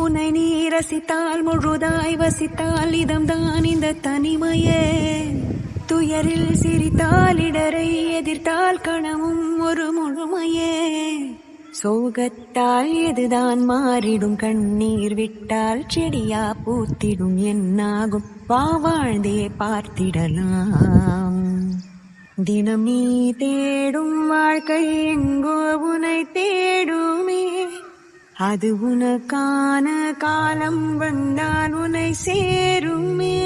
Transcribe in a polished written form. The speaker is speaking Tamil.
உன்னை நீ ரசித்தால் முழுதாய் வசித்தால் இதம்தான் இந்த தனிமையே. துயரில் சிரித்தால் இடரை எதிர்த்தால் கணமும் ஒரு முழுமையே. சோகத்தால் எதுதான் மாறிடும், கண்ணீர் விட்டால் செடியா பூத்திடும், என்னாகும் வா வாழ்ந்தே பார்த்திடலாம். தினம் நீ தேடும் வாழ்க்கை எங்கோ உனை தேடுமே, அது உனக்கான காலம் வந்தால் உன்னை சேருமே.